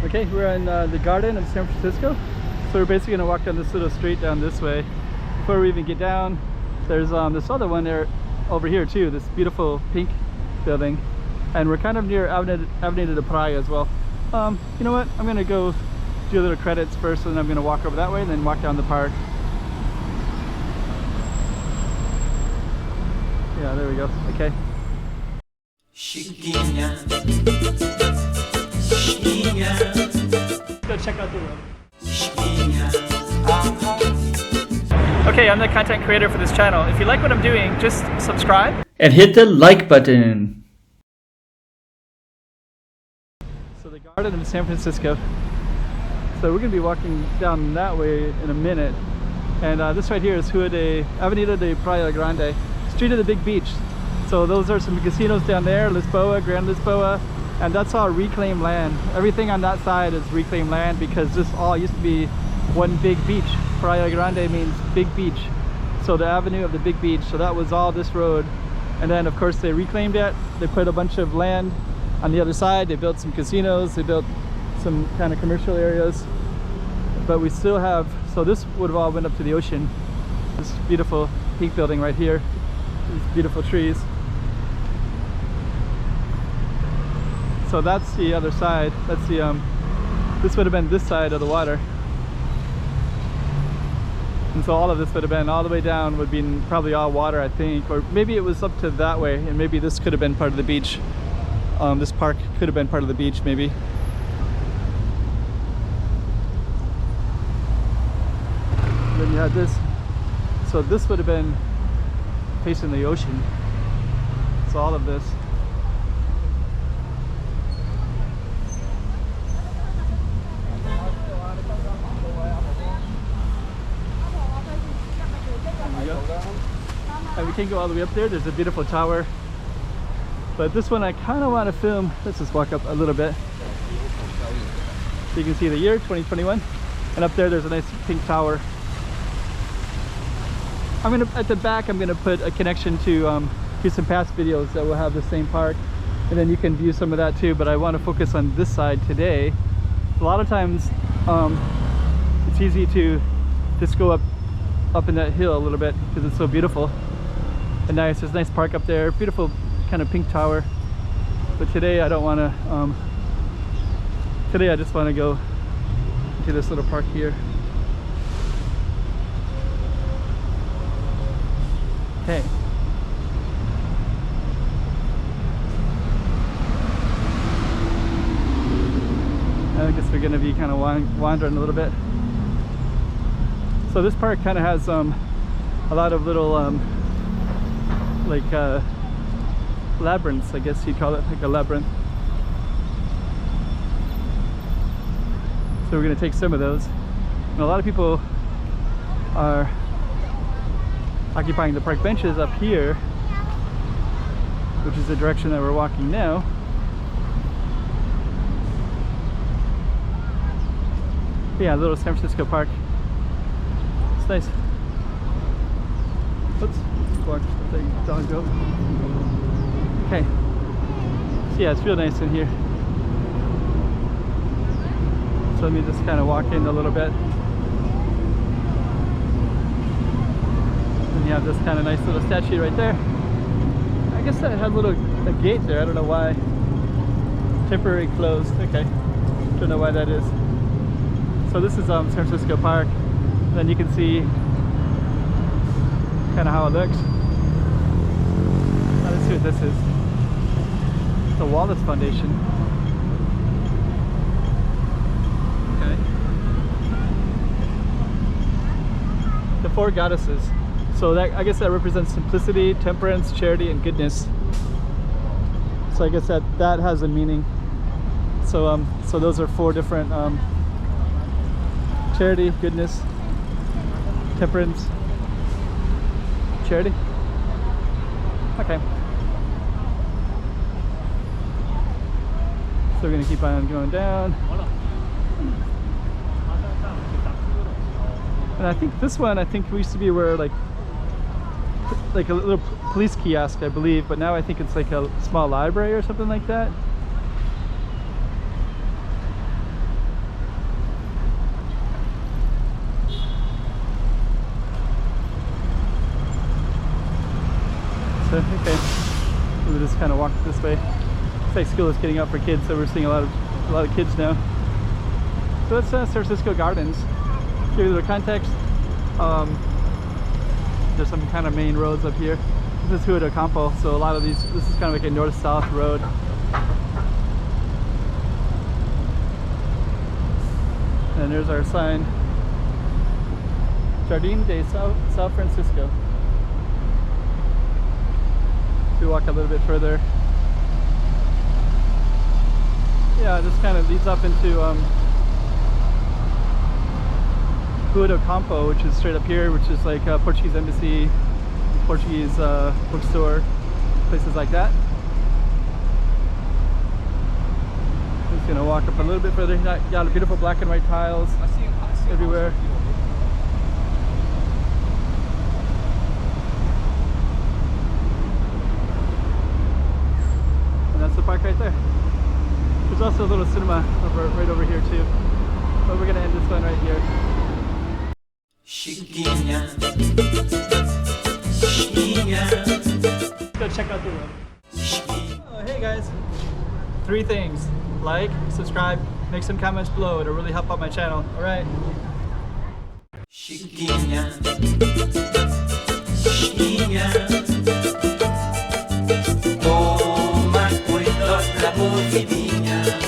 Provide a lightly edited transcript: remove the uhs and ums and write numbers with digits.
Okay, we're in the garden of San Francisco. So we're basically gonna walk down this little street down this way. Before we even get down, there's this other one there over here too, this beautiful pink building. And we're kind of near Avenida de Praia as well. You know what? I'm gonna go do a little credits first, and then I'm gonna walk over that way and then walk down the park. Yeah, there we go. Okay. Go check out the road. Okay, I'm the content creator for this channel. If you like what I'm doing, just subscribe and hit the like button. So the Garden of San Francisco. So we're going to be walking down that way in a minute. And this right here is Avenida de Praia Grande, Street of the Big Beach. So those are some casinos down there, Lisboa, Grand Lisboa. And that's all reclaimed land. Everything on that side is reclaimed land because this all used to be one big beach. Praia Grande means big beach. So the avenue of the big beach, so that was all this road. And then of course they reclaimed it. They put a bunch of land on the other side. They built some casinos, they built some kind of commercial areas. But we still have, so this would have all went up to the ocean. This beautiful pink building right here. These beautiful trees. So that's the other side. That's the this would have been this side of the water. And so all of this would have been all the way down, would be probably all water, I think. Or maybe it was up to that way, and maybe this could have been part of the beach. This park could have been part of the beach, maybe. Then you had this. So this would have been facing the ocean. So all of this. And we can't go all the way up there. There's a beautiful tower. But this one I kind of want to film. Let's just walk up a little bit. So you can see the year, 2021. And up there's a nice pink tower. At the back, I'm gonna put a connection to some past videos that will have the same park. And then you can view some of that too, but I want to focus on this side today. A lot of times, it's easy to just go up in that hill a little bit because it's so beautiful and nice. There's a nice park up there, beautiful kind of pink tower. But today I don't want to today I just want to go to this little park here. Okay. I guess we're going to be kind of wandering a little bit. So this park kind of has a lot of little labyrinths, I guess you'd call it, like a labyrinth. So we're going to take some of those. And a lot of people are occupying the park benches up here, which is the direction that we're walking now. Yeah, little San Francisco park. It's nice. Oops, walk, let the dog go. Okay. So yeah, it's real nice in here. So let me just kind of walk in a little bit. And you have this kind of nice little statue right there. I guess that had a gate there. I don't know why. Temporary closed. Okay. Don't know why that is. So this is San Francisco Park. And then you can see kind of how it looks. Now let's see what this is. The Wallace Foundation. Okay. The four goddesses. So that, I guess that represents simplicity, temperance, charity, and goodness. So I guess that has a meaning. So so those are four different charity, goodness, temperance, charity. Okay. So we're gonna keep on going down. And I think this one, we used to be where like a little police kiosk, I believe, but now I think it's like a small library or something like that. just kind of walk this way. It's like school is getting up for kids, so we're seeing a lot of kids now. So that's San Francisco Gardens. Give you a little context. There's some kind of main roads up here. This is Rua do Campo, so a lot of these, this is kind of like a north-south road. And there's our sign, Jardim de São Francisco. We walk a little bit further. Yeah, this kind of leads up into Rua do Campo, which is straight up here, which is like a Portuguese embassy, Portuguese bookstore, places like that. Just gonna walk up a little bit further. Got beautiful black and white tiles everywhere. And that's the park right there. There's also a little cinema right over here too. But we're gonna end this one right here. Chiquinha, Chiquinha. Go check out the road. Oh, hey guys. 3 things. Like, subscribe, make some comments below. It'll really help out my channel. Alright. Chiquinha, Chiquinha. Toma cuidado da bovidinha.